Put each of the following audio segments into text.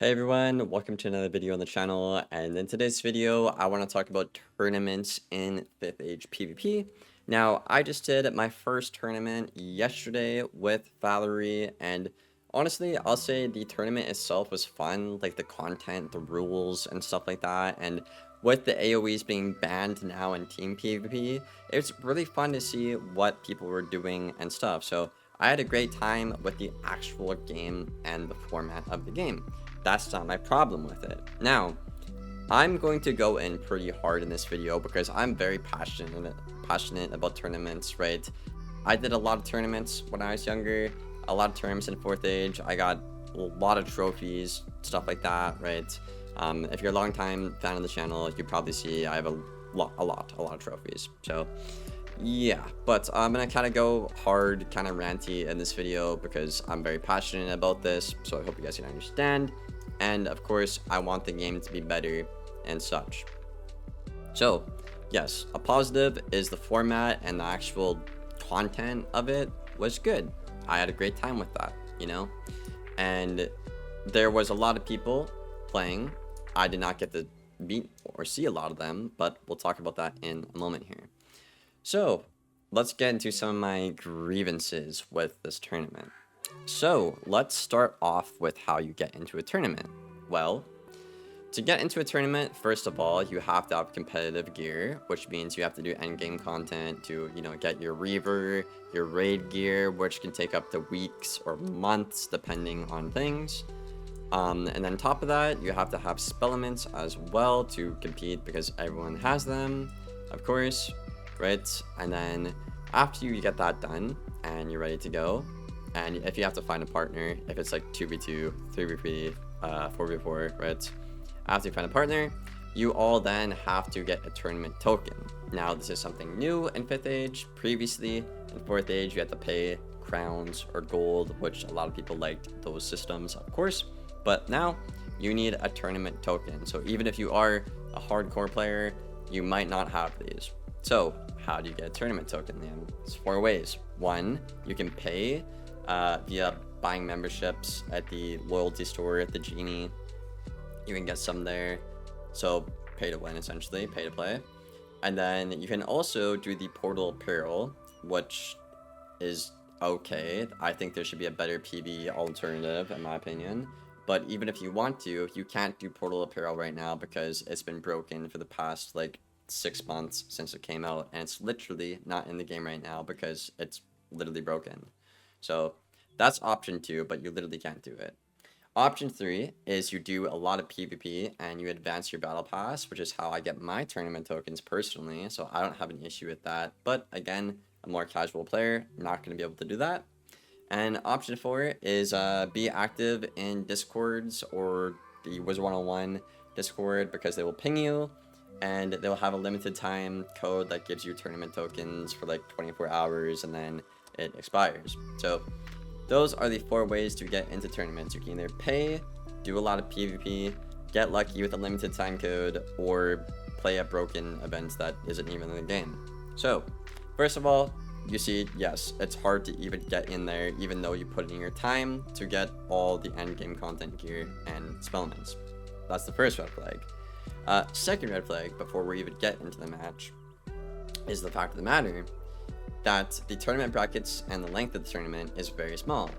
Hey everyone, welcome to another video on the channel, and in today's video I want to talk about tournaments in 5th Age PvP. Now, I just did my first tournament yesterday with Valerie, and honestly, I'll say the tournament itself was fun, like the content, the rules, and stuff like that, and with the AoEs being banned now in Team PvP, it's really fun to see what people were doing and stuff, so I had a great time with the actual game and the format of the game. That's not my problem with it. Now, I'm going to go in pretty hard in this video because I'm very passionate about tournaments, right? I did a lot of tournaments when I was younger, a lot of tournaments in 4th Age. I got a lot of trophies, stuff like that, right? If you're a long time fan of the channel, you probably see I have a lot of trophies. So yeah, but I'm gonna kind of go hard, kind of ranty in this video because I'm very passionate about this, so I hope you guys can understand. And of course, I want the game to be better and such. So yes, a positive is the format and the actual content of it was good. I had a great time with that, you know? And there was a lot of people playing. I did not get to meet or see a lot of them, but we'll talk about that in a moment here. So, let's get into some of my grievances with this tournament. So, let's start off with how you get into a tournament. Well, to get into a tournament, first of all, you have to have competitive gear, which means you have to do endgame content to, get your Reaver, your raid gear, which can take up to weeks or months depending on things. And then top of that, you have to have spell elements as well to compete because everyone has them, of course. Right? And then after you get that done and you're ready to go, and if you have to find a partner, if it's like 2v2, 3v3, 4v4, right? After you find a partner, you all then have to get a tournament token. Now, this is something new in 5th Age. Previously, in 4th Age, you had to pay crowns or gold, which a lot of people liked those systems, of course. But now, you need a tournament token. So even if you are a hardcore player, you might not have these. So, how do you get a tournament token then? It's 4 ways. 1, you can pay via buying memberships at the loyalty store at the Genie. You can get some there. So, pay to win essentially, pay to play. And then you can also do the Portal Apparel, which is okay. I think there should be a better PB alternative in my opinion. But even if you want to, you can't do Portal Apparel right now because it's been broken for the past 6 months since it came out, and it's literally not in the game right now because it's literally broken. So that's option 2, but you literally can't do it. Option 3 is you do a lot of PvP and you advance your battle pass, which is how I get my tournament tokens personally, so I don't have an issue with that. But again, a more casual player, not going to be able to do that. And option 4 is be active in Discords or the Wizard101 Discord because they will ping you, and they'll have a limited time code that gives you tournament tokens for 24 hours and then it expires. So those are the 4 ways to get into tournaments. You can either pay, do a lot of PvP, get lucky with a limited time code, or play a broken event that isn't even in the game. So first of all, you see, yes, it's hard to even get in there even though you put in your time to get all the end game content gear and spellments. That's the first red flag. Second red flag, before we even get into the match, is the fact of the matter that the tournament brackets and the length of the tournament is very small.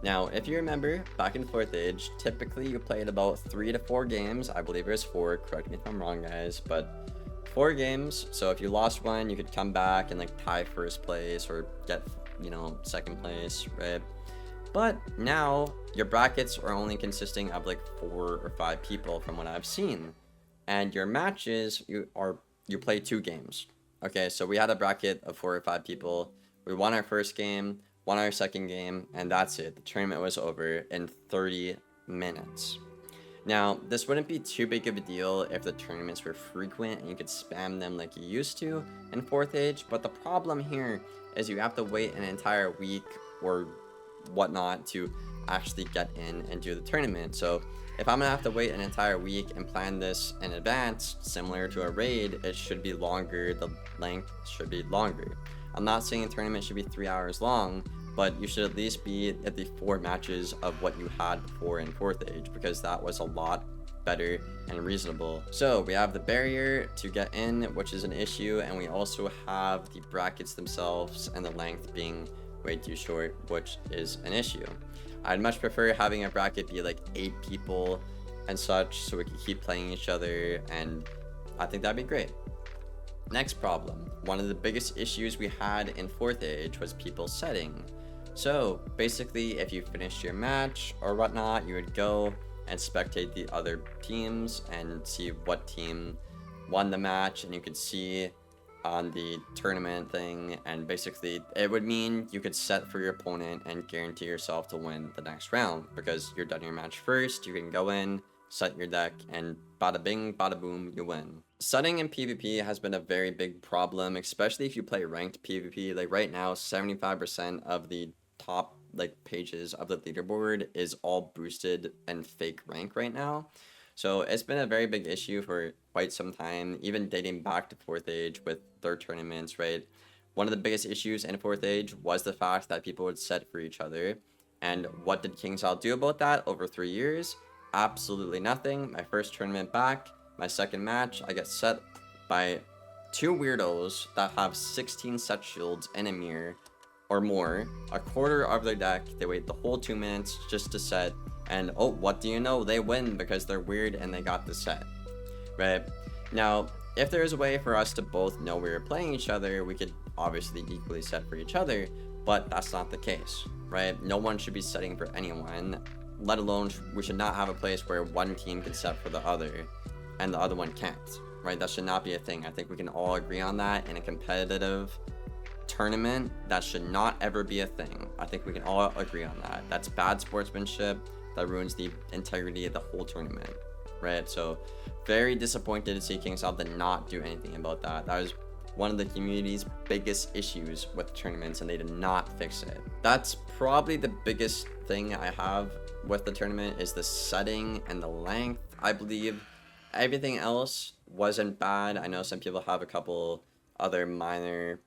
Now, if you remember, back in 4th Age, typically you played about 3 to 4 games. I believe it was 4, correct me if I'm wrong, guys, but 4 games. So if you lost one, you could come back and tie first place or get, second place, right? But now, your brackets are only consisting of 4 or 5 people from what I've seen. And your matches, you play 2 games. Okay, so we had a bracket of 4 or 5 people. We won our first game, won our second game, and that's it. The tournament was over in 30 minutes. Now, this wouldn't be too big of a deal if the tournaments were frequent and you could spam them like you used to in 4th Age, but the problem here is you have to wait an entire week or whatnot to actually get in and do the tournament. So if I'm gonna have to wait an entire week and plan this in advance, similar to a raid, it should be longer, the length should be longer. I'm not saying a tournament should be 3 hours long, but you should at least be at the 4 matches of what you had before in 4th age, because that was a lot better and reasonable. So we have the barrier to get in, which is an issue, and we also have the brackets themselves and the length being way too short, which is an issue. I'd much prefer having a bracket be like 8 people and such, so we can keep playing each other, and I think that'd be great. Next problem, one of the biggest issues we had in 4th age was people setting. So basically, if you finished your match or whatnot, you would go and spectate the other teams and see what team won the match, and you could see on the tournament thing, and basically it would mean you could set for your opponent and guarantee yourself to win the next round, because you're done your match first, you can go in, set your deck, and bada bing, bada boom, you win. Setting in PvP has been a very big problem, especially if you play ranked PvP. Like right now, 75% of the top pages of the leaderboard is all boosted and fake rank right now. So it's been a very big issue for quite some time, even dating back to 4th age with their tournaments, right? One of the biggest issues in 4th age was the fact that people would set for each other. And what did KingsIsle do about that over 3 years? Absolutely nothing. My first tournament back, my second match, I get set by 2 weirdos that have 16 set shields and a mirror or more, a quarter of their deck. They wait the whole 2 minutes just to set, and oh, what do you know, they win because they're weird and they got the set, right? Now, if there's a way for us to both know we were playing each other, we could obviously equally set for each other, but that's not the case, right? No one should be setting for anyone, let alone we should not have a place where one team can set for the other and the other one can't, right? That should not be a thing. I think we can all agree on that. In a competitive tournament, that should not ever be a thing. I think we can all agree on that. That's bad sportsmanship. That ruins the integrity of the whole tournament, right? So very disappointed to see KingsIsle did not do anything about that. That was one of the community's biggest issues with tournaments, and they did not fix it. That's probably the biggest thing I have with the tournament, is the setting and the length. I believe everything else wasn't bad. I know some people have a couple other minor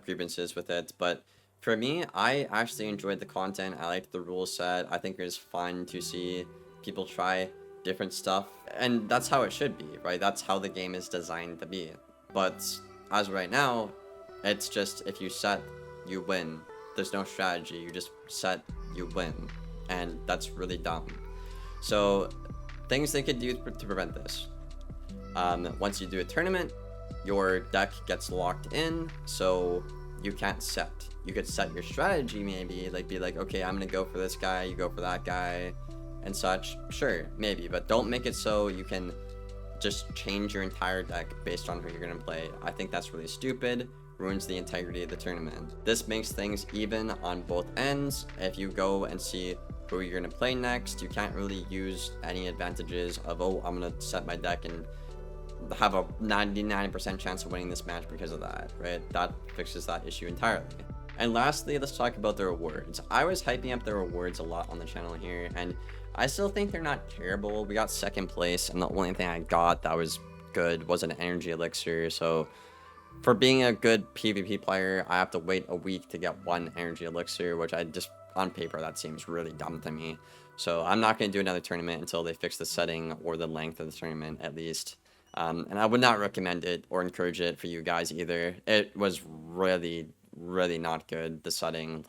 grievances with it, but for me, I actually enjoyed the content. I liked the rule set. I think it was fun to see people try different stuff, and that's how it should be, right? That's how the game is designed to be. But as of right now, it's just if you set, you win. There's no strategy. You just set, you win, and that's really dumb. So things they could do to prevent this. Once you do a tournament, your deck gets locked in, so you can't set. You could set your strategy, maybe, be like, okay, I'm gonna go for this guy, you go for that guy, and such. Sure, maybe, but don't make it so you can just change your entire deck based on who you're gonna play. I think that's really stupid, ruins the integrity of the tournament. This makes things even on both ends. If you go and see who you're gonna play next, you can't really use any advantages of, oh, I'm gonna set my deck and have a 99% chance of winning this match because of that, right? That fixes that issue entirely. And lastly, let's talk about the rewards. I was hyping up the rewards a lot on the channel here, and I still think they're not terrible. We got 2nd place, and the only thing I got that was good was an energy elixir. So for being a good PvP player, I have to wait a week to get 1 energy elixir, which I just, on paper, that seems really dumb to me. So I'm not going to do another tournament until they fix the setting or the length of the tournament, at least. And I would not recommend it or encourage it for you guys either. It was really not good, the setting,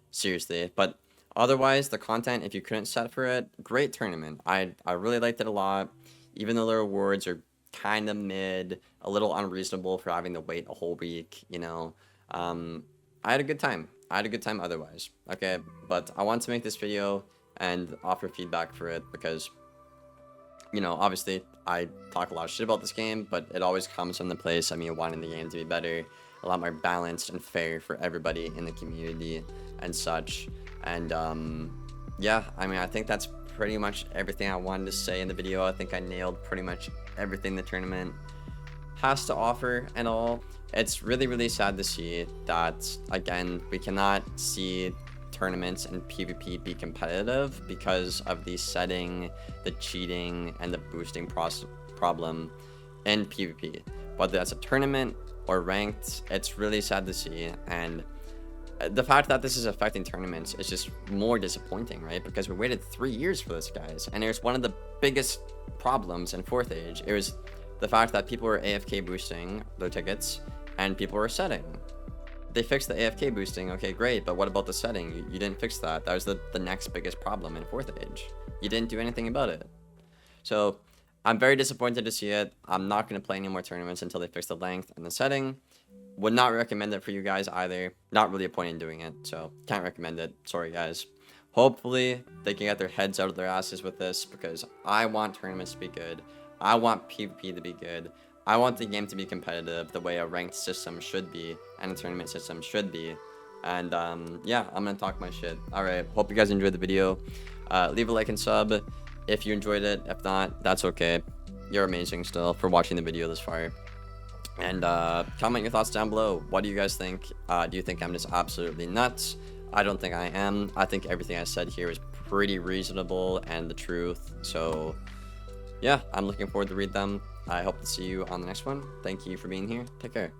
seriously. But otherwise, the content, if you couldn't set for it, great tournament. I really liked it a lot, even though the rewards are kind of mid, a little unreasonable for having to wait a whole week, you know. I had a good time. Otherwise, okay? But I want to make this video and offer feedback for it because, you know, obviously I talk a lot of shit about this game, but it always comes from the place of me wanting the game to be better, a lot more balanced and fair for everybody in the community and such. And yeah, I mean, I think that's pretty much everything I wanted to say in the video. I think I nailed pretty much everything the tournament has to offer and all. It's really sad to see that, again, we cannot see tournaments and PvP be competitive because of the setting, the cheating, and the boosting problem in PvP. Whether that's a tournament or ranked, it's really sad to see. And the fact that this is affecting tournaments is just more disappointing, right? Because we waited 3 years for this, guys. And it was one of the biggest problems in 4th Age. It was the fact that people were AFK boosting their tickets and people were setting. They fixed the AFK boosting, okay, great, but what about the setting? You didn't fix that. That was the next biggest problem in 4th Age. You didn't do anything about it. So I'm very disappointed to see it. I'm not going to play any more tournaments until they fix the length and the setting. Would not recommend it for you guys either. Not really a point in doing it, so can't recommend it. Sorry, guys. Hopefully, they can get their heads out of their asses with this, because I want tournaments to be good. I want PvP to be good. I want the game to be competitive the way a ranked system should be and a tournament system should be. And yeah, I'm gonna talk my shit. Alright, hope you guys enjoyed the video. Leave a like and sub if you enjoyed it. If not, that's okay. You're amazing still for watching the video this far. And comment your thoughts down below. What do you guys think? Do you think I'm just absolutely nuts? I don't think I am. I think everything I said here is pretty reasonable and the truth. So yeah, I'm looking forward to read them. I hope to see you on the next one. Thank you for being here. Take care.